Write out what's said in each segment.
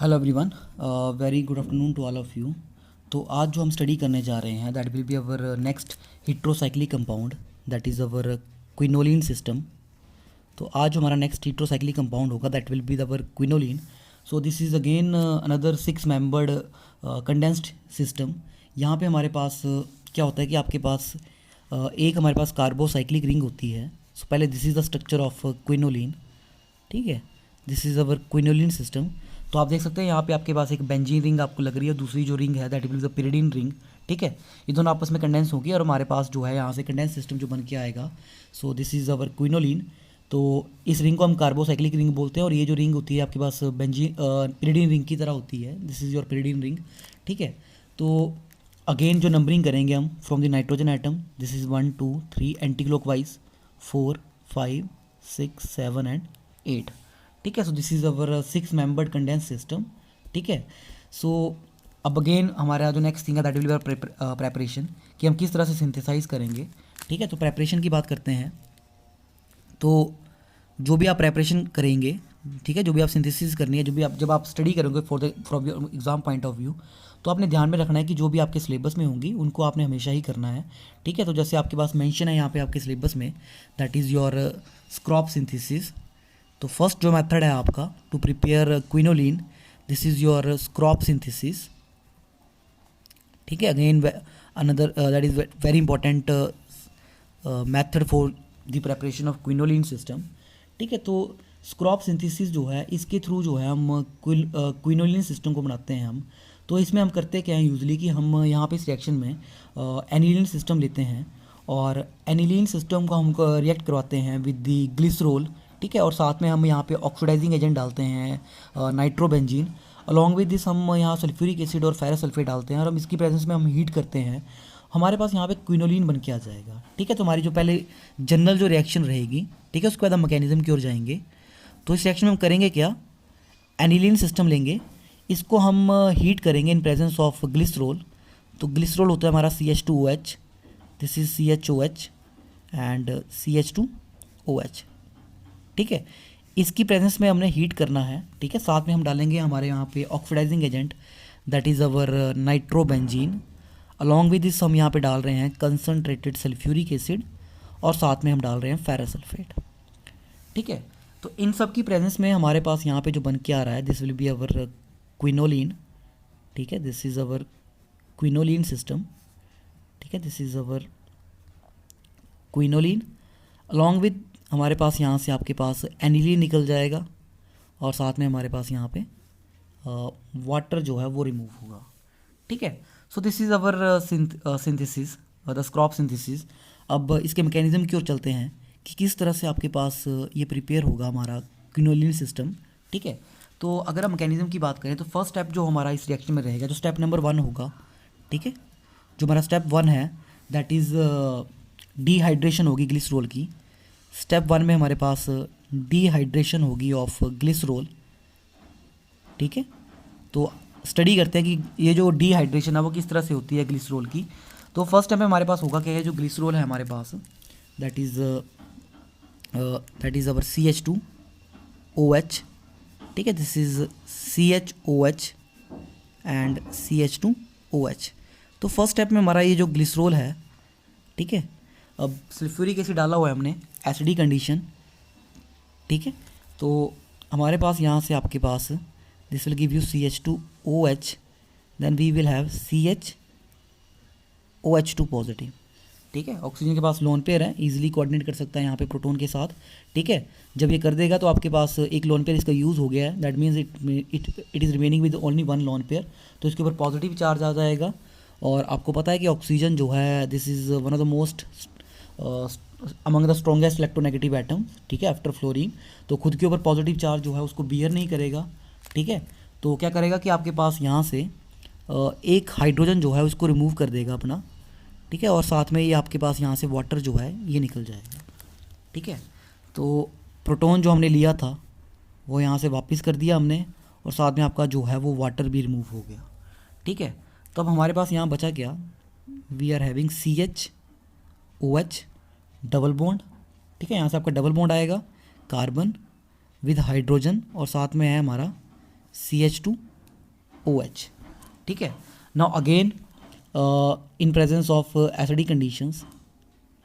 Hello everyone, very good afternoon to all of you. तो आज जो हम स्टडी करने जा रहे हैं that will be our next heterocyclic compound, that is our quinoline system. तो आज जो हमारा नेक्स्ट हेट्रोसाइक्लिक कंपाउंड होगा that will be our quinoline. So this is again another 6 membered condensed system. यहाँ पे हमारे पास क्या होता है कि आपके पास एक हमारे पास कार्बोसाइक्लिक रिंग होती है। सो पहले this is the structure of quinoline, ठीक है। This is our quinoline system. तो आप देख सकते हैं यहाँ पे आपके पास एक बेंजीन रिंग आपको लग रही है, दूसरी जो रिंग है that will the pyridine ring, ठीक है। ये दोनों आपस में कंडेंस होगी और हमारे पास जो है यहाँ से कंडेंस सिस्टम जो बन के आएगा। सो दिस इज़ अवर क्विनोलिन। तो इस रिंग को हम कार्बोसाइक्लिक रिंग बोलते हैं और ये जो रिंग होती है आपके पास बेंजीन पिरिडीन रिंग की तरह होती है। This is your pyridine ring, ठीक है। तो अगेन जो नंबरिंग करेंगे हम from the nitrogen atom, this is 1 2 3 anti clockwise 4 5 6 7 and 8, ठीक है। So this is our 6 membered condense system, ठीक है। सो अब अगेन हमारा जो नेक्स्ट थिंग है दैट विल बी प्रेपरेशन, कि हम किस तरह से सिंथेसाइज करेंगे, ठीक है। तो प्रेपरेशन की बात करते हैं। तो जो भी आप प्रेपरेशन करेंगे, ठीक है, जो भी आप सिंथेसिस करनी है, जब आप स्टडी करोगे from your exam point of view, तो आपने ध्यान में रखना है कि जो भी आपके सिलेबस में होंगी उनको आपने हमेशा ही करना है, ठीक है। तो जैसे आपके पास मेंशन है यहाँ पे आपके सिलेबस में that is your Skraup synthesis. तो फर्स्ट जो मेथड है आपका to prepare quinoline, this is your Skraup synthesis, ठीक है। Again another that is very important method for the preparation of quinoline system, ठीक है। तो स्क्रॉप सिंथेसिस जो है इसके थ्रू जो है हम क्विनोलिन सिस्टम को बनाते हैं हम। तो इसमें हम करते क्या हैं यूजली कि हम यहाँ पे इस रिएक्शन में एनिलीन सिस्टम लेते हैं और एनिलीन सिस्टम को हम रिएक्ट करवाते हैं विद द ग्लिसरोल, ठीक है। और साथ में हम यहाँ पे ऑक्सीडाइजिंग एजेंट डालते हैं नाइट्रोबेंजीन। अलॉन्ग विद दिस हम यहाँ सल्फ्यूरिक एसिड और फेरस सल्फेट डालते हैं और हम इसकी प्रेजेंस में हम हीट करते हैं। हमारे पास यहाँ पे क्विनोलिन बन के आ जाएगा, ठीक है। तो हमारी जो पहले जनरल जो रिएक्शन रहेगी, ठीक है, उसके बाद हम मैकेनिज्म की ओर जाएंगे। तो इस रिएक्शन में हम करेंगे क्या, एनिलीन सिस्टम लेंगे, इसको हम हीट करेंगे इन प्रेजेंस ऑफ ग्लिसरोल। तो ग्लिसरोल होता है हमारा CH2OH, this is CHOH and CH2OH, ठीक है। इसकी प्रेजेंस में हमने हीट करना है, ठीक है। साथ में हम डालेंगे हमारे यहाँ पे oxidising agent that is our nitrobenzene. Along with this हम यहाँ पे डाल रहे हैं कंसनट्रेटेड सल्फ्यूरिक एसिड और साथ में हम डाल रहे हैं फेरस सल्फेट, ठीक है। तो इन सब की प्रेजेंस में हमारे पास यहाँ पे जो बन के आ रहा है this will be our quinoline, ठीक है। This is our quinoline system, ठीक है। This is our quinoline. Along with हमारे पास यहाँ से आपके पास एनिलीन निकल जाएगा और साथ में हमारे पास यहाँ पे वाटर जो है वो रिमूव होगा, ठीक है। So this is our synthesis, the Skraup synthesis. अब इसके मैकेनिज्म की ओर चलते हैं कि किस तरह से आपके पास ये प्रिपेयर होगा हमारा क्विनोलिन सिस्टम, ठीक है। तो अगर हम मैकेनिज्म की बात करें तो फर्स्ट स्टेप जो हमारा इस रिएक्शन में रहेगा, जो स्टेप नंबर 1 होगा, ठीक है, जो हमारा स्टेप 1 है दैट इज़ डिहाइड्रेशन होगी ग्लिसरोल की। स्टेप 1 में हमारे पास डिहाइड्रेशन होगी ऑफ ग्लिसरोल, ठीक है। तो स्टडी करते हैं कि ये जो डिहाइड्रेशन है वो किस तरह से होती है ग्लिसरोल की। तो फर्स्ट स्टेप में हमारे पास होगा क्या है, जो ग्लिसरोल है हमारे पास दैट इज़ अवर CH2OH, ठीक है। This is CHOH and CH2OH। तो फर्स्ट स्टेप में हमारा ये जो ग्लिसरोल है, ठीक है, अब सल्फ्यूरिक एसिड डाला हुआ है हमने एसिडिक कंडीशन, ठीक है। तो हमारे पास यहाँ से आपके पास this will give you CH2OH, then we will have CHOH2 positive, ठीक है। ऑक्सीजन के पास लोन पेयर है, इजीली कोऑर्डिनेट कर सकता है यहाँ पे प्रोटॉन के साथ, ठीक है। जब ये कर देगा तो आपके पास एक लोन पेयर इसका यूज़ हो गया है, that means it is remaining with only 1 lone pair. तो इसके ऊपर पॉजिटिव चार्ज आ जाएगा। और आपको पता है कि ऑक्सीजन जो है this is one of the most among the strongest electronegative atom, ठीक है, आफ्टर फ्लोरीन। तो खुद के ऊपर पॉजिटिव चार्ज जो है उसको बियर नहीं करेगा, ठीक है। तो क्या करेगा कि आपके पास यहाँ से एक हाइड्रोजन जो है उसको रिमूव कर देगा अपना, ठीक है। और साथ में ये आपके पास यहाँ से वाटर जो है ये निकल जाएगा, ठीक है। तो प्रोटॉन जो हमने लिया था वो यहाँ से वापस कर दिया हमने और साथ में आपका जो है वो वाटर भी रिमूव हो गया, ठीक है। तो अब हमारे पास यहाँ बचा क्या, we are having CHOH double bond, ठीक है। यहाँ से आपका डबल बॉन्ड आएगा कार्बन विद हाइड्रोजन और साथ में है हमारा CH2 OH, ठीक है। Now again in presence of acidic conditions,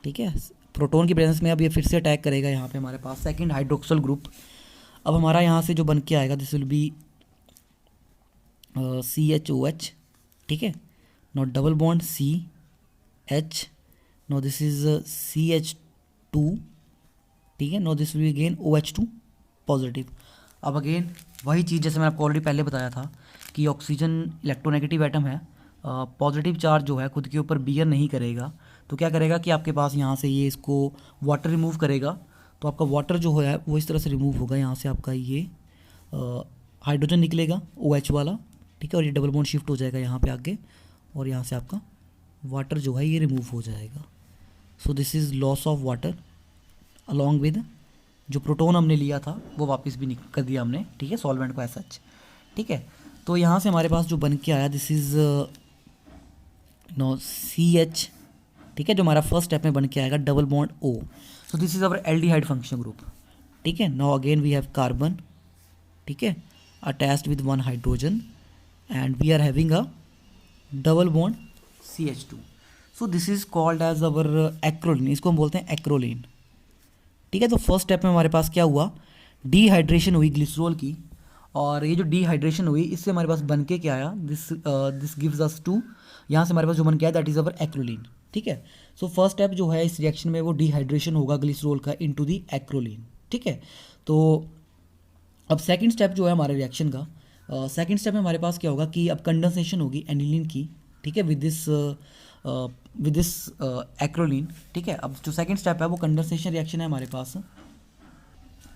ठीक है, प्रोटोन की प्रेजेंस में अब ये फिर से अटैक करेगा यहाँ पे हमारे पास सेकंड हाइड्रोक्सल ग्रुप। अब हमारा यहाँ से जो बन के आएगा दिस विल बी CHOH, ठीक है। Not double bond CH, no this is CH2, ठीक है। No this will be again OH2 positive. अब अगेन वही चीज़ जैसे मैंने आपको ऑलरेडी पहले बताया था कि ऑक्सीजन इलेक्ट्रोनेगेटिव एटम है, पॉजिटिव चार्ज जो है खुद के ऊपर बियर नहीं करेगा, तो क्या करेगा कि आपके पास यहाँ से ये इसको वाटर रिमूव करेगा, तो आपका वाटर जो है वो इस तरह से रिमूव होगा। यहाँ से आपका ये हाइड्रोजन निकलेगा OH वाला, ठीक है, और ये डबल बॉन्ड शिफ्ट हो जाएगा यहाँ पे आगे, और यहाँ से आपका वाटर जो है ये रिमूव हो जाएगा। So this is loss of water along with जो प्रोटोन हमने लिया था वो वापस भी कर दिया हमने, ठीक है, सॉल्वेंट को ऐसा, ठीक है। तो यहाँ से हमारे पास जो बन के आया दिस इज़ नो CH, ठीक है, जो हमारा फर्स्ट स्टेप में बन के आएगा double bond O। So this is our aldehyde functional group, ठीक है। Now again we have carbon, ठीक है, attached with one hydrogen and we are having a double bond CH2। So this is called as our acrolein, इसको हम बोलते हैं acrolein, ठीक है। तो फर्स्ट स्टेप में हमारे पास क्या हुआ, डिहाइड्रेशन हुई ग्लिसरॉल की, और ये जो डिहाइड्रेशन हुई इससे हमारे पास बन के क्या आया, दिस गिव्स अस टू, यहाँ से हमारे पास जो बन के आया दैट इज़ अवर एक्रोलीन, ठीक है। सो फर्स्ट स्टेप जो है इस रिएक्शन में वो डिहाइड्रेशन होगा ग्लिसरॉल का इनटू द एक्रोलीन, ठीक है। तो अब सेकंड स्टेप जो है हमारे रिएक्शन का, सेकंड स्टेप में हमारे पास क्या होगा कि अब कंडेंसेशन होगी एनिलीन की, ठीक है, विद दिस एक्रोलीन, ठीक है। अब जो सेकंड स्टेप है वो कंडेंसेशन रिएक्शन है हमारे पास।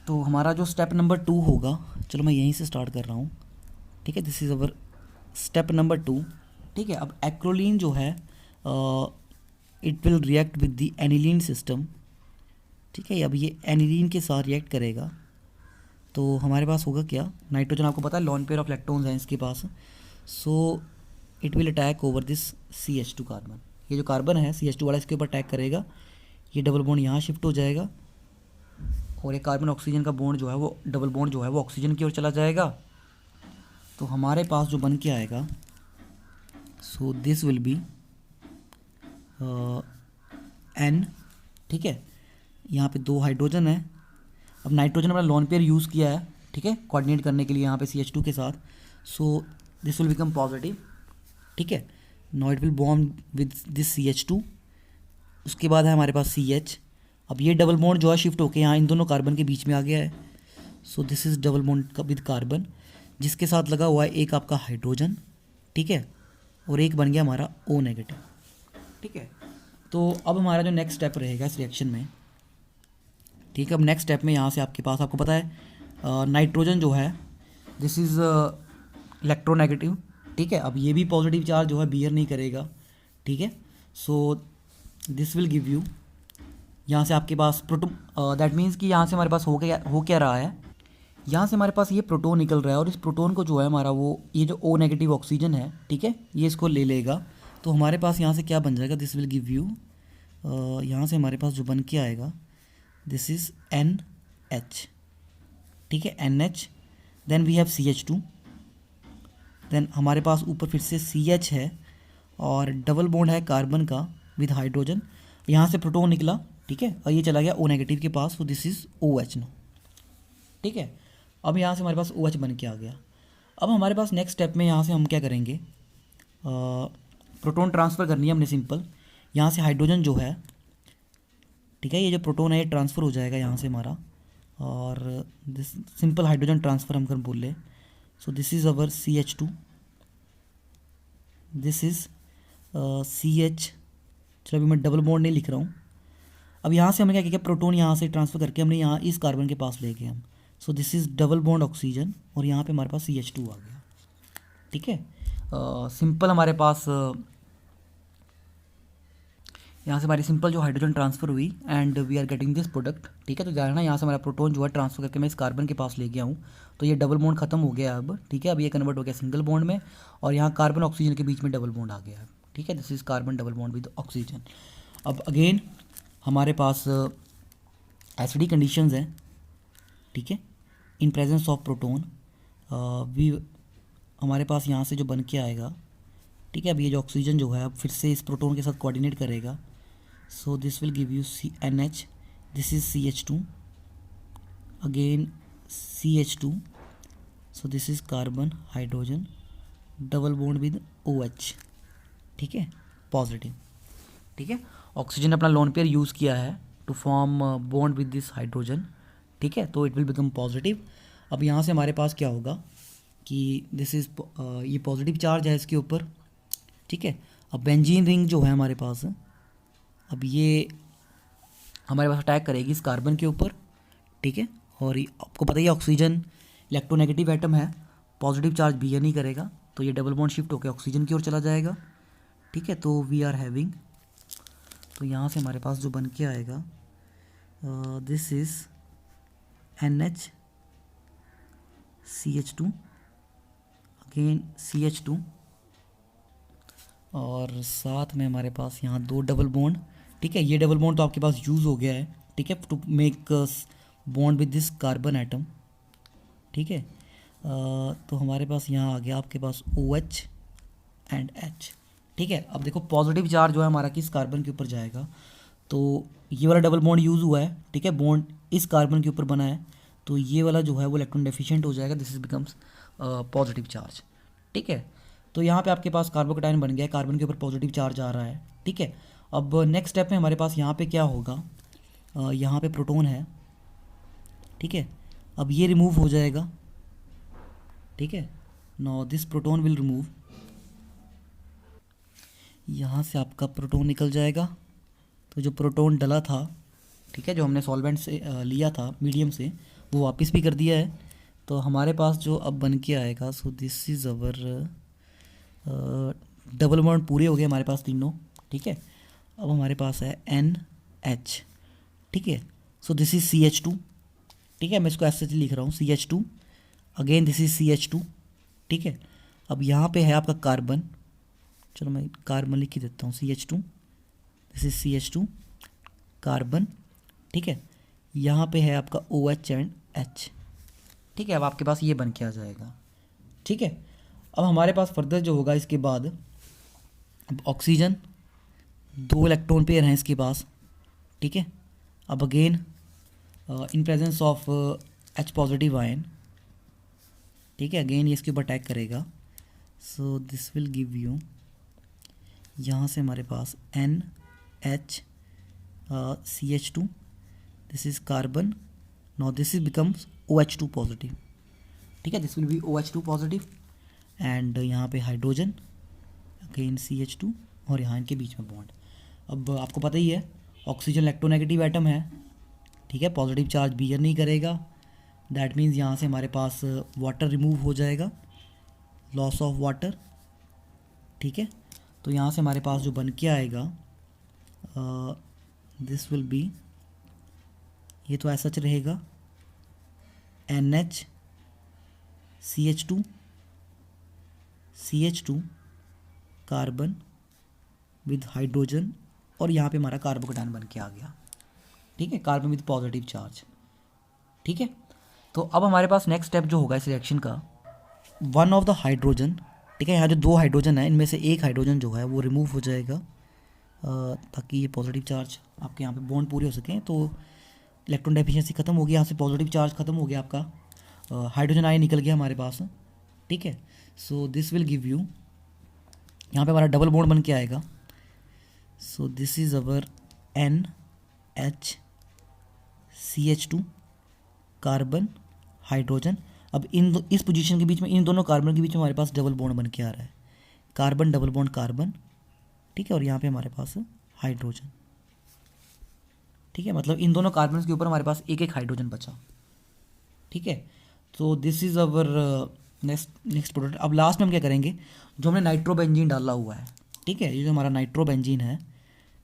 तो हमारा जो स्टेप नंबर 2 होगा, चलो मैं यहीं से स्टार्ट कर रहा हूँ, ठीक है, this is our step number 2, ठीक है। अब एक्रोलीन जो है it will react with the aniline system, ठीक है। अब ये एनिलीन के साथ रिएक्ट करेगा, तो हमारे पास होगा क्या, नाइट्रोजन आपको पता है लॉन पेयर ऑफ इलेक्ट्रॉन्स हैं इसके पास, so it will attack over this CH2 carbon, ये जो कार्बन है CH2 वाला इसके ऊपर अटैक करेगा, ये डबल बॉन्ड यहाँ शिफ्ट हो जाएगा, और ये कार्बन ऑक्सीजन का बॉन्ड जो है वो डबल बॉन्ड जो है वो ऑक्सीजन की ओर चला जाएगा। तो हमारे पास जो बन के आएगा, सो दिस विल बी N, ठीक है। यहाँ पे 2 हाइड्रोजन है, अब नाइट्रोजन अपना लॉन पेयर यूज़ किया है, ठीक है, कोऑर्डिनेट करने के लिए यहाँ पे CH2 के साथ, सो दिस विल बिकम पॉजिटिव, ठीक है। Now it will bond with this CH2, उसके बाद है हमारे पास CH। अब ये डबल बॉन्ड जो है शिफ्ट होके यहाँ इन दोनों कार्बन के बीच में आ गया है, so this is double bond with carbon, जिसके साथ लगा हुआ है एक आपका हाइड्रोजन, ठीक है, और एक बन गया हमारा O नेगेटिव, ठीक है। तो अब हमारा जो नेक्स्ट स्टेप रहेगा इस रिएक्शन में, ठीक है, अब नेक्स्ट स्टेप में यहाँ से आपके पास आपको पता है नाइट्रोजन जो है दिस इज़ इलेक्ट्रोनेगेटिव, ठीक है। अब ये भी पॉजिटिव चार्ज जो है बियर नहीं करेगा, ठीक है। So this will give you, यहाँ से आपके पास प्रोटोन, दैट मीन्स कि यहाँ से हमारे पास हो क्या रहा है, यहाँ से हमारे पास ये प्रोटोन निकल रहा है, और इस प्रोटोन को जो है हमारा वो ये जो O नेगेटिव ऑक्सीजन है, ठीक है, ये इसको ले लेगा, तो हमारे पास यहाँ से क्या बन जाएगा, दिस विल गिव यू, यहाँ से हमारे पास जो बन के आएगा दिस इज़ NH, ठीक है, NH, then we have CH2, देन हमारे पास ऊपर फिर से CH है, और डबल बॉन्ड है कार्बन का विद हाइड्रोजन, यहाँ से प्रोटोन निकला, ठीक है, और ये चला गया O नेगेटिव के पास, तो दिस इज़ OH नो, ठीक है। अब यहाँ से हमारे पास OH बन के आ गया। अब हमारे पास नेक्स्ट स्टेप में यहाँ से हम क्या करेंगे, प्रोटोन ट्रांसफ़र करनी है हमने सिंपल, यहाँ से हाइड्रोजन जो है, ठीक है, ये जो प्रोटोन है ये ट्रांसफ़र हो जाएगा यहाँ से हमारा, और दिस सिंपल हाइड्रोजन ट्रांसफ़र हम कर बोल ले, सो this is our CH2, this is CH, चलो अभी मैं डबल बॉन्ड नहीं लिख रहा हूँ। अब यहाँ से हमने क्या किया, प्रोटोन यहाँ से ट्रांसफ़र करके हमने यहाँ इस कार्बन के पास ले गए हम, सो this is double bond oxygen, और यहाँ पे हमारे पास CH2 आ गया, ठीक है। सिंपल हमारे पास यहाँ से हमारी सिंपल जो हाइड्रोजन ट्रांसफ़र हुई and we are getting this product, ठीक है। तो जाना यहाँ से हमारा प्रोटोन जो है ट्रांसफ़र करके मैं इस कार्बन के पास ले गया हूँ, तो ये डबल बॉन्ड खत्म हो गया अब, ठीक है। अब ये कन्वर्ट हो गया सिंगल बॉन्ड में, और यहाँ कार्बन ऑक्सीजन के बीच में डबल बॉन्ड आ गया है, ठीक है, this is carbon double bond with oxygen. अब अगेन हमारे पास एसिडिक कंडीशंस हैं, ठीक है, in presence of proton we हमारे पास यहाँ से जो बन के आएगा, ठीक है। अब ये जो ऑक्सीजन जो है अब फिर से इस प्रोटॉन के साथ कोऑर्डिनेट करेगा, सो this will give you NH, this is CH2, again CH2, so this is carbon hydrogen, double bond with OH, ठीक है, पॉजिटिव, ठीक है। ऑक्सीजन अपना लोन पेयर यूज़ किया है to form bond with this hydrogen, ठीक है, तो इट विल बिकम पॉजिटिव। अब यहाँ से हमारे पास क्या होगा कि दिस इज ये पॉजिटिव चार्ज है इसके ऊपर, ठीक है। अब बेंजीन रिंग जो है हमारे पास, अब ये हमारे पास अटैक करेगी इस कार्बन के ऊपर, ठीक है। और आपको पता ही है ऑक्सीजन इलेक्ट्रोनेगेटिव एटम है, पॉजिटिव चार्ज बियर नहीं करेगा, तो ये डबल बॉन्ड शिफ्ट होकर ऑक्सीजन की ओर चला जाएगा, ठीक है। तो वी आर हैविंग, तो यहाँ से हमारे पास जो बन के आएगा this is NH CH2, again CH2, और साथ में हमारे पास यहाँ 2 डबल बॉन्ड, ठीक है। ये डबल बॉन्ड तो आपके पास यूज़ हो गया है, ठीक है, to make bond with this carbon atom, ठीक है। तो हमारे पास यहाँ आ गया आपके पास OH एंड H, ठीक है। अब देखो पॉजिटिव चार्ज जो है हमारा किस कार्बन के ऊपर जाएगा, तो ये वाला डबल बॉन्ड यूज़ हुआ है, ठीक है, बॉन्ड इस कार्बन के ऊपर बना है, तो ये वाला जो है वो इलेक्ट्रॉन डेफिशिएंट हो जाएगा, this is becomes positive charge, ठीक है। तो यहाँ पे आपके पास कार्बोकेटायन बन गया है, कार्बन के ऊपर पॉजिटिव चार्ज आ रहा है, ठीक है। अब नेक्स्ट स्टेप में हमारे पास यहाँ पे क्या होगा, यहाँ पे प्रोटॉन है, ठीक है। अब ये रिमूव हो जाएगा, ठीक है। Now this proton will remove, यहाँ से आपका प्रोटॉन निकल जाएगा, तो जो प्रोटॉन डला था, ठीक है, जो हमने सॉल्वेंट से लिया था मीडियम से, वो वापस भी कर दिया है। तो हमारे पास जो अब बन के आएगा, सो this is our double bond पूरे हो गए हमारे पास तीनों, ठीक है। अब हमारे पास है NH, ठीक है, सो दिस इज CH2, ठीक है, मैं इसको ऐसे लिख रहा हूँ CH2, again this is CH2, ठीक है। अब यहाँ पे है आपका कार्बन, चलो मैं कार्बन लिख ही देता हूँ, CH2, this is CH2, carbon, ठीक है। यहाँ पे है आपका OH एंड H, ठीक है। अब आपके पास ये बन के आ जाएगा, ठीक है। अब हमारे पास फर्दर जो होगा इसके बाद, अब ऑक्सीजन 2 इलेक्ट्रॉन पेयर हैं इसके पास, ठीक है। अब again in presence of H positive ion, ठीक है, अगेन ये इसके ऊपर अटैक करेगा, सो दिस विल गिव यू, यहाँ से हमारे पास NH CH2, this is carbon, now this is becomes OH2 positive, ठीक है, this will B OH2 positive, and यहाँ पे हाइड्रोजन, अगेन CH2, और यहाँ इनके बीच में बॉन्ड। अब आपको पता ही है ऑक्सीजन इलेक्ट्रोनेगेटिव एटम है, ठीक है, पॉजिटिव चार्ज बियर नहीं करेगा, दैट मीन्स यहाँ से हमारे पास वाटर रिमूव हो जाएगा, लॉस ऑफ वाटर, ठीक है। तो यहाँ से हमारे पास जो बन के आएगा, दिस विल बी, ये तो ऐसा रहेगा NH CH2 carbon with hydrogen, और यहाँ पे हमारा कार्बोकेटायन बन के आ गया, ठीक है, कार्बन विद पॉजिटिव चार्ज, ठीक है। तो अब हमारे पास नेक्स्ट स्टेप जो होगा इस रिएक्शन का, वन ऑफ द हाइड्रोजन, ठीक है, यहाँ जो 2 हाइड्रोजन है इनमें से एक हाइड्रोजन जो है वो रिमूव हो जाएगा, ताकि ये पॉजिटिव चार्ज आपके यहाँ पे बॉन्ड पूरे हो सकें। तो इलेक्ट्रॉन डेफिशिएंसी खत्म हो गई, यहाँ से पॉजिटिव चार्ज खत्म हो गया आपका, हाइड्रोजन आयन निकल गया हमारे पास, ठीक है। So this will give you, यहाँ पे हमारा डबल बॉन्ड बन के आएगा, सो this is our NH CH2 carbon hydrogen. अब इस पोजीशन के बीच में, इन दोनों कार्बन के बीच में हमारे पास डबल बॉन्ड बन के आ रहा है, कार्बन डबल बॉन्ड कार्बन, ठीक है, और यहाँ पे हमारे पास हाइड्रोजन, ठीक है, मतलब इन दोनों कार्बन के ऊपर हमारे पास एक एक हाइड्रोजन बचा, ठीक है। तो this is our next product. अब लास्ट में हम क्या करेंगे, जो हमने नाइट्रोबेंजीन डाला हुआ है, ठीक है, ये जो हमारा नाइट्रोबेंजीन है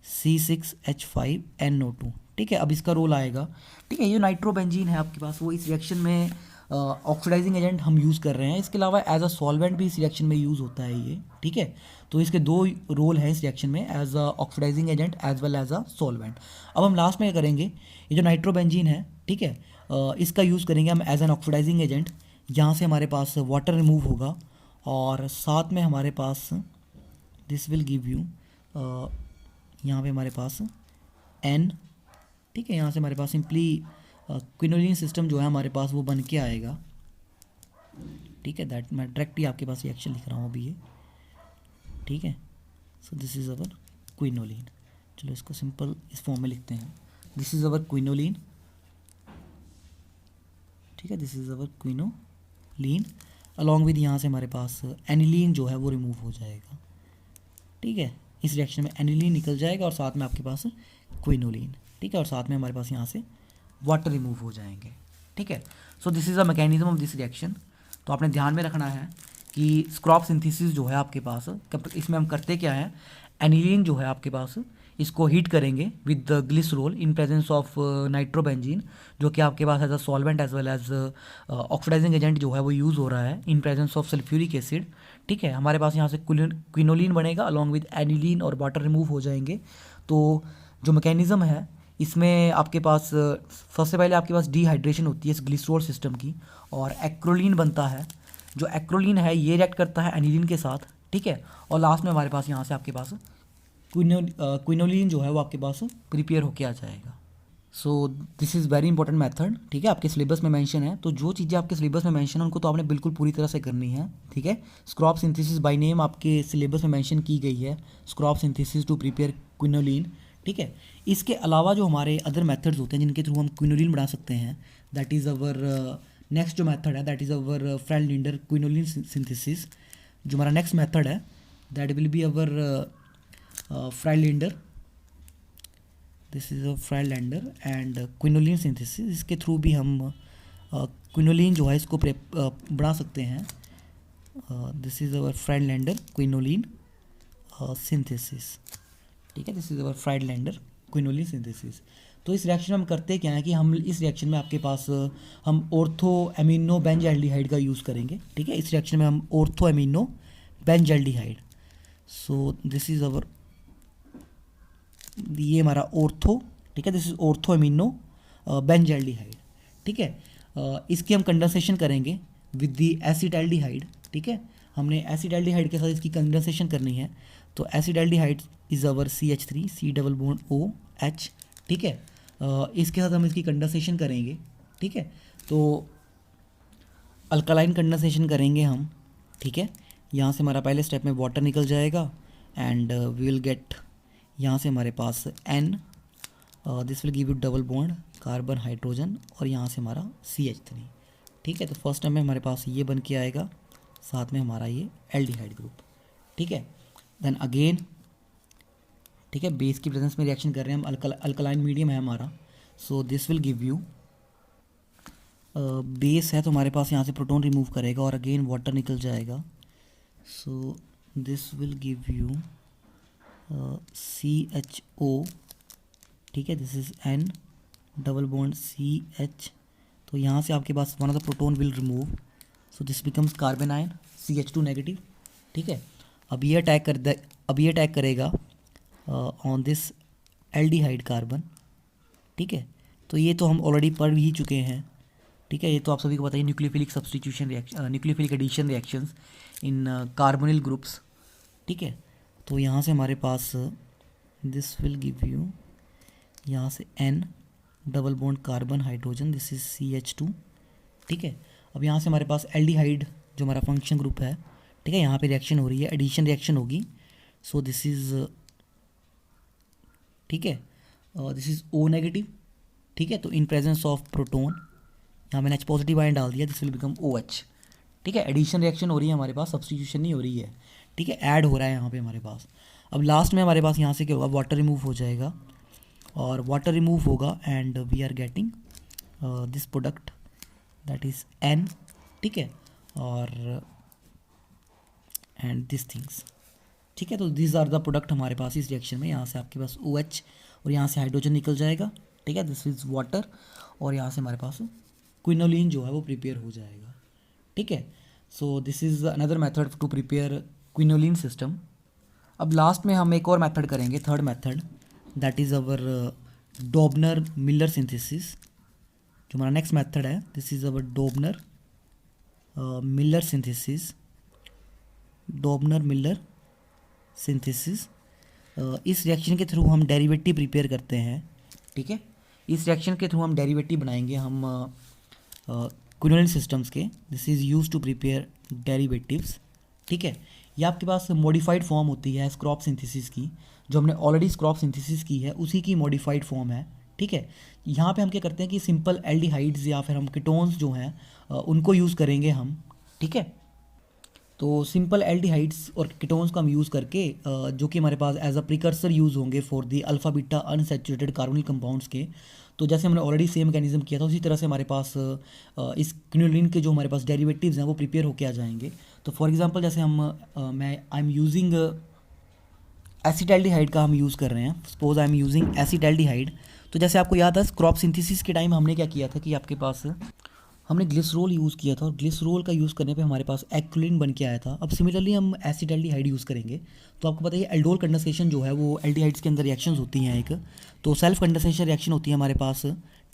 C6H5NO2, ठीक है। अब इसका रोल आएगा, ठीक है, ये नाइट्रोबेंजीन है आपके पास, वो इस रिएक्शन में ऑक्सीडाइजिंग एजेंट हम यूज़ कर रहे हैं, इसके अलावा एज अ सॉल्वेंट भी इस रिएक्शन में यूज़ होता है ये, ठीक है। तो इसके 2 रोल हैं इस रिएक्शन में, as a oxidizing agent as well as a solvent. अब हम लास्ट में क्या करेंगे, ये जो नाइट्रोबेंजीन है, ठीक है, इसका यूज़ करेंगे हम एज एन ऑक्सीडाइजिंग एजेंट, यहाँ से हमारे पास वाटर रिमूव होगा, और साथ में हमारे पास दिस विल गिव यू, यहाँ पे हमारे पास N, ठीक है। यहाँ से हमारे पास सिंपली क्विनोलिन सिस्टम जो है हमारे पास वो बन के आएगा, ठीक है। दैट मैं डायरेक्टली आपके पास रिएक्शन लिख रहा हूँ अभी ये, ठीक है। So this is our quinoline. चलो इसको सिंपल इस फॉर्म में लिखते हैं, दिस इज़ अवर क्विनोलिन, ठीक है। This is our quinoline along with, यहाँ से हमारे पास एनिलीन जो है वो रिमूव हो जाएगा, ठीक है। इस रिएक्शन में एनिलीन निकल जाएगा और साथ में आपके पास क्विनोलिन, ठीक है। और साथ में हमारे पास यहाँ से वाटर रिमूव हो जाएंगे, ठीक है। So this is a mechanism of this reaction. तो आपने ध्यान में रखना है कि स्क्रॉप सिंथेसिस जो है आपके पास, इसमें हम करते क्या है, एनिलीन जो है आपके पास इसको हीट करेंगे with the glycerol in presence of nitrobenzene, जो कि आपके पास as a solvent as well as oxidizing agent जो है वो यूज़ हो रहा है in presence of sulphuric acid, ठीक है। हमारे पास यहाँ से क्विनोलिन बनेगा अलॉन्ग विद एनिलीन और वाटर रिमूव हो जाएंगे। तो जो मैकेनिज़्म है इसमें आपके पास सबसे पहले आपके पास डिहाइड्रेशन होती है इस ग्लिसरॉल सिस्टम की, और एक्रोलीन बनता है। जो एक्रोलीन है ये रिएक्ट करता है एनिलीन के साथ, ठीक है। और लास्ट में हमारे पास यहाँ से आपके पास क्विनोलिन जो है वो आपके पास प्रिपेयर होके आ जाएगा। So this is very important method, ठीक है। आपके सिलेबस में मेंशन है, तो जो चीज़ें आपके सिलेबस में मेंशन है उनको तो आपने बिल्कुल पूरी तरह से करनी है, ठीक है। स्क्रॉप सिंथेसिस बाय नेम आपके सिलेबस में मेंशन की गई है, स्क्रॉप सिंथेसिस टू प्रिपेयर क्विनोलिन, ठीक है। इसके अलावा जो हमारे अदर मेथड्स होते हैं जिनके थ्रू हम क्विनोलिन बना सकते हैं, दैट इज़ अवर नेक्स्ट जो मेथड है, that is our Friedlander quinoline synthesis. जो हमारा नेक्स्ट मेथड है that will be our Friedlander, this is a Friedlander and quinoline synthesis. इसके थ्रू भी हम क्विनोलिन जो है इसको बना सकते हैं। This is our Friedlander quinoline synthesis, ठीक है। This is our Friedlander quinoline synthesis. तो इस रिएक्शन में हम करते क्या है कि हम इस रिएक्शन में आपके पास हम ऑर्थो एमिनो बेंजल्डिहाइड का यूज़ करेंगे, ठीक है। इस रिएक्शन में हम ortho amino benzaldehyde, so this is अवर, ये हमारा ऑर्थो, ठीक है। This is ortho amino benzaldehyde, ठीक है। इसकी हम कंडेंसेशन करेंगे विद दी एसिटाल्डिहाइड, ठीक है। हमने एसिटाल्डिहाइड के साथ इसकी कंडेंसेशन करनी है, तो acetaldehyde is our CH3 C double bond OH, ठीक है। इसके साथ हम इसकी कंडेंसेशन करेंगे, ठीक है। तो अल्कलाइन कंडेंसेशन करेंगे हम, ठीक है। यहाँ से हमारा पहले स्टेप में वाटर निकल जाएगा एंड वी विल गेट, यहाँ से हमारे पास N, this will give U double bond carbon hydrogen, और यहाँ से हमारा CH3, ठीक है। तो फर्स्ट टाइम में हमारे पास ये बन के आएगा, साथ में हमारा ये एल्डिहाइड ग्रुप, ठीक है। देन अगेन, ठीक है, बेस की प्रेजेंस में रिएक्शन कर रहे हैं हम, अल्कलाइन मीडियम है हमारा, सो this will give you, base है तो हमारे पास यहाँ से प्रोटॉन रिमूव करेगा और अगेन वाटर निकल जाएगा, so this will give you CHO, ठीक है। This is N double bond CH, तो यहाँ से आपके पास one of the proton will remove, so this becomes carbanion CH2 negative, ठीक है। अब ये अटैक करेगा ऑन दिस एल्डिहाइड कार्बन, ठीक है। तो ये तो हम ऑलरेडी पढ़ ही चुके हैं, ठीक है। ये तो आप सभी को बताइए, nucleophilic substitution reaction, nucleophilic addition reactions in carbonyl groups, ठीक है। तो यहाँ से हमारे पास दिस विल गिव यू, यहाँ से N double bond carbon hydrogen, this is CH2, ठीक है। अब यहाँ से हमारे पास एल्डिहाइड जो हमारा फंक्शन ग्रुप है, ठीक है, यहाँ पे रिएक्शन हो रही है, एडिशन रिएक्शन होगी, सो दिस इज, ठीक है, दिस इज O नेगेटिव, ठीक है। तो इन प्रेजेंस ऑफ प्रोटोन, यहाँ मैंने H पॉजिटिव आयन डाल दिया, दिस विल बिकम OH, ठीक है। एडिशन रिएक्शन हो रही है हमारे पास, सब्स्टिट्यूशन नहीं हो रही है, ठीक है, ऐड हो रहा है यहाँ पे हमारे पास। अब लास्ट में हमारे पास यहाँ से क्या होगा, वाटर रिमूव हो जाएगा, और वाटर रिमूव होगा and we are getting this product that is N, ठीक है, और एंड दिस थिंग्स, ठीक है। तो दिस आर द प्रोडक्ट हमारे पास इस रिएक्शन में, यहाँ से आपके पास OH और यहाँ से हाइड्रोजन निकल जाएगा, ठीक है, दिस इज़ वाटर, और यहाँ से हमारे पास क्विनोलिन जो है वो प्रिपेयर हो जाएगा, ठीक है। So this is another method to prepare quinoline system. अब लास्ट में हम एक और मेथड करेंगे, third method, that is our Doebner Miller synthesis. जो हमारा नेक्स्ट मेथड है, this is our Doebner Miller synthesis, Doebner Miller synthesis. इस रिएक्शन के थ्रू हम डेरिवेटिव प्रिपेयर करते हैं, ठीक है। इस रिएक्शन के थ्रू हम डेरिवेटिव बनाएंगे हम क्विनोलिन सिस्टम्स के। This is use to prepare derivatives, ठीक है। ये आपके पास मॉडिफाइड फॉर्म होती है स्क्रॉप सिंथेसिस की, जो हमने ऑलरेडी स्क्रॉप सिंथेसिस की है उसी की मॉडिफाइड फॉर्म है, ठीक है। यहाँ पे हम क्या करते हैं कि सिंपल एल्डिहाइड्स या फिर हम कीटोन्स जो हैं उनको यूज़ करेंगे हम, ठीक है। तो सिंपल एल्डिहाइड्स और कीटोन्स को हम यूज़ करके जो कि हमारे पास एज अ प्रिकर्सर यूज़ होंगे for the alpha beta unsaturated carbonyl compounds के। तो जैसे हमने ऑलरेडी सेम मैकेनिज्म किया था उसी तरह से हमारे पास इस क्विनोलिन के जो हमारे पास डेरिवेटिव्स हैं वो प्रिपेयर होके आ जाएंगे। तो फॉर एग्जांपल जैसे आई एम यूजिंग एसिटाल्डिहाइड का हम यूज़ कर रहे हैं। Suppose I am using acetaldehyde. तो जैसे आपको याद है क्रॉप सिंथेसिस के टाइम हमने क्या किया था कि आपके पास हमने ग्लिसरोल यूज़ किया था और ग्लिसरोल का यूज़ करने पे हमारे पास एक्रिलिन बन के आया था। अब सिमिलरली हम एसिटाल्डिहाइड यूज़ करेंगे। तो आपको पता है एल्डोल कंडेंसेशन जो है वो एल्डिहाइड्स के अंदर रिएक्शंस होती हैं एक, तो सेल्फ कंडेंसेशन रिएक्शन होती है हमारे पास,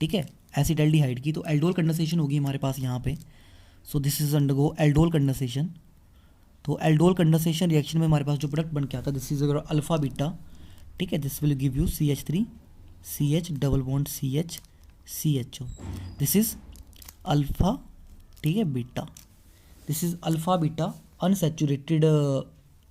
ठीक है, एसिटाल्डिहाइड की। तो एल्डोल कंडेंसेशन होगी हमारे पास यहाँ पे। सो this is undergo aldol condensation. तो एल्डोल कंडेंसेशन रिएक्शन में हमारे पास जो प्रोडक्ट बन के आता है दिस इज अगर अल्फा बीटा, ठीक है। This will give you CH3 CH double bond CH CHO। This is alpha, ठीक है, beta. This is alpha beta unsaturated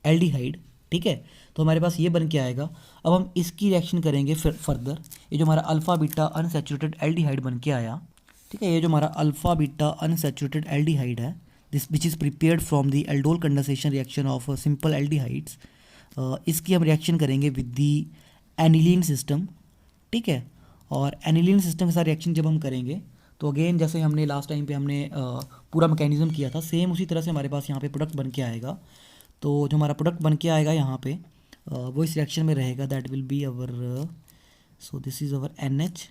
aldehyde, ठीक है। तो हमारे पास ये बन के आएगा। अब हम इसकी रिएक्शन करेंगे फिर फर्दर। ये जो हमारा अल्फ़ा बीटा अनसैचुरेटेड एल्डिहाइड बन के आया, ठीक है, ये जो हमारा अल्फ़ा बीटा अनसैचुरेटेड एल्डिहाइड है this which is prepared from the aldol condensation reaction of simple aldehydes. इसकी हम रिएक्शन करेंगे विद दी एनिलीन सिस्टम, ठीक है। और एनिलीन सिस्टम के साथ रिएक्शन जब हम करेंगे तो अगेन जैसे हमने लास्ट टाइम पे हमने पूरा मैकेनिज्म किया था सेम उसी तरह से हमारे पास यहाँ पे प्रोडक्ट बन के आएगा। तो जो हमारा प्रोडक्ट बन के आएगा यहाँ पे वो इस रिएक्शन में रहेगा। That will be our, so this is our NH,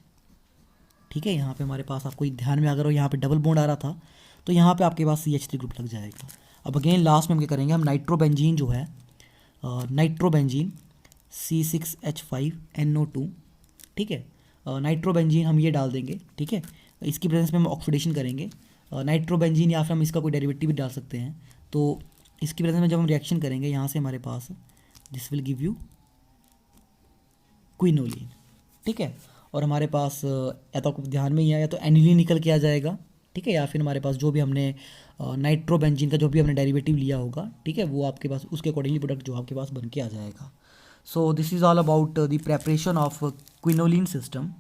ठीक है। यहाँ पे हमारे पास आपको ध्यान में अगर हो यहाँ पे डबल बॉन्ड आ रहा था तो यहाँ पे आपके पास CH3 ग्रुप लग जाएगा। अब अगेन लास्ट में हम क्या करेंगे, हम नाइट्रोबेंजीन जो है नाइट्रोबेंजीन C6H5NO2, ठीक है। नाइट्रोबेंजीन हम ये डाल देंगे, ठीक है। इसकी प्रेजेंस में हम ऑक्सीडेशन करेंगे नाइट्रोबेंजीन, या फिर हम इसका कोई डेरिवेटिव भी डाल सकते हैं। तो इसकी प्रेजेंस में जब हम रिएक्शन करेंगे यहाँ से हमारे पास this will give you quinoline, ठीक है। और हमारे पास या तो आपको ध्यान में ही आया तो एनिलीन निकल के आ जाएगा, ठीक है। या फिर हमारे पास जो भी हमने नाइट्रोबेंजीन का जो भी हमने डेरिवेटिव लिया होगा, ठीक है, वो आपके पास उसके अकॉर्डिंगली प्रोडक्ट जो आपके पास बन के आ जाएगा। So this is all about the preparation of quinoline system.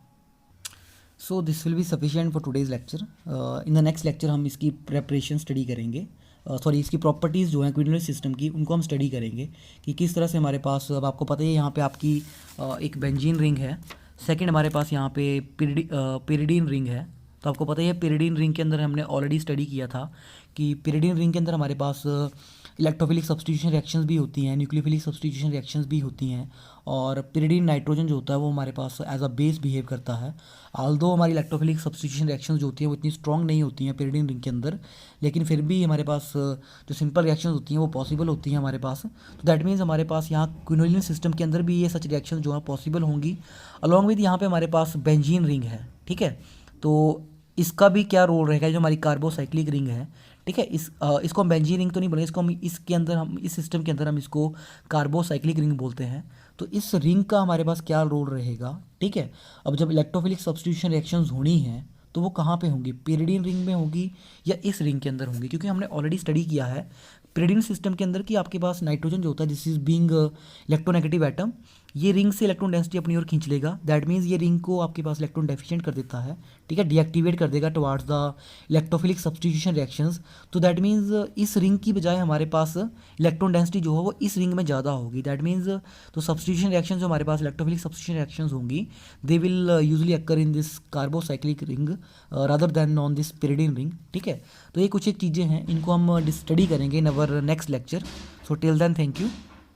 So this will be sufficient for today's lecture. In the next lecture हम इसकी प्रेपरेशन स्टडी करेंगे, सॉरी इसकी प्रॉपर्टीज़ जो हैं क्विनोलिन सिस्टम की उनको हम स्टडी करेंगे कि किस तरह से हमारे पास, अब आपको पता है यहाँ पे आपकी एक बेंजीन रिंग है, सेकंड हमारे पास यहाँ पे पिरिडीन रिंग है। तो आपको पता ही है पिरिडीन रिंग के अंदर हमने ऑलरेडी स्टडी किया था कि पिरिडीन रिंग के अंदर हमारे पास इलेक्ट्रोफिलिक सब्स्टिट्यूशन रिएक्शंस भी होती हैं, न्यूक्लियोफिलिक सब्स्टिट्यूशन रिएक्शंस भी होती हैं। और पिरिडीन नाइट्रोजन जो होता है वो हमारे पास एज अ बेस बिहेव करता है। आल्दो हमारी इलेक्ट्रोफिलिक सब्स्टिट्यूशन रिएक्शंस जो होती हैं वो इतनी स्ट्रॉन्ग नहीं होती हैं पिरिडीन रिंग के अंदर, लेकिन फिर भी हमारे पास जो सिंपल रिएक्शंस होती हैं वो पॉसिबल होती हैं हमारे पास। तो दैट मीन्स हमारे पास यहाँ क्विनोलिन सिस्टम के अंदर भी ये सच रिएक्शन जो है पॉसिबल होंगी। अलॉन्ग विद यहाँ पे हमारे पास बेंजीन रिंग है, ठीक है। तो इसका भी क्या रोल रहेगा, जो हमारी कार्बोसाइक्लिक रिंग है, ठीक है। इसको हम बेंजीन रिंग तो नहीं बोलेंगे, इसको हम इसके अंदर हम इस सिस्टम के अंदर हम इसको कार्बोसाइक्लिक रिंग बोलते हैं। तो इस रिंग का हमारे पास क्या रोल रहेगा, ठीक है। अब जब इलेक्ट्रोफिलिक सब्स्टिट्यूशन रिएक्शंस होनी है तो वो कहाँ पे होंगी, पिरिडीन रिंग में होगी या इस रिंग के अंदर होंगी, क्योंकि हमने ऑलरेडी स्टडी किया है पिरिडीन सिस्टम के अंदर कि आपके पास नाइट्रोजन जो होता है this is being electronegative atom, ये रिंग से इलेक्ट्रॉन डेंसिटी अपनी ओर खींच लेगा। दैट मीन्स ये रिंग को आपके पास इलेक्ट्रॉन डेफिशिएंट कर देता है, ठीक है, डीएक्टिवेट कर देगा towards the electrophilic substitution reactions. तो दैट मीन्स इस रिंग की बजाय हमारे पास इलेक्ट्रॉन डेंसिटी जो है वो इस रिंग में ज़्यादा होगी। दैट मीन्स तो सब्स्टिट्यूशन रिएक्शन जो हमारे पास इलेक्ट्रोफिलिक सब्स्टिट्यूशन रिएक्शंस होंगी they will usually occur in this carbocyclic ring rather than on this pyridine ring, ठीक है। तो ये कुछ एक चीज़ें हैं, इनको हम स्टडी करेंगे in our next lecture. So till then thank you.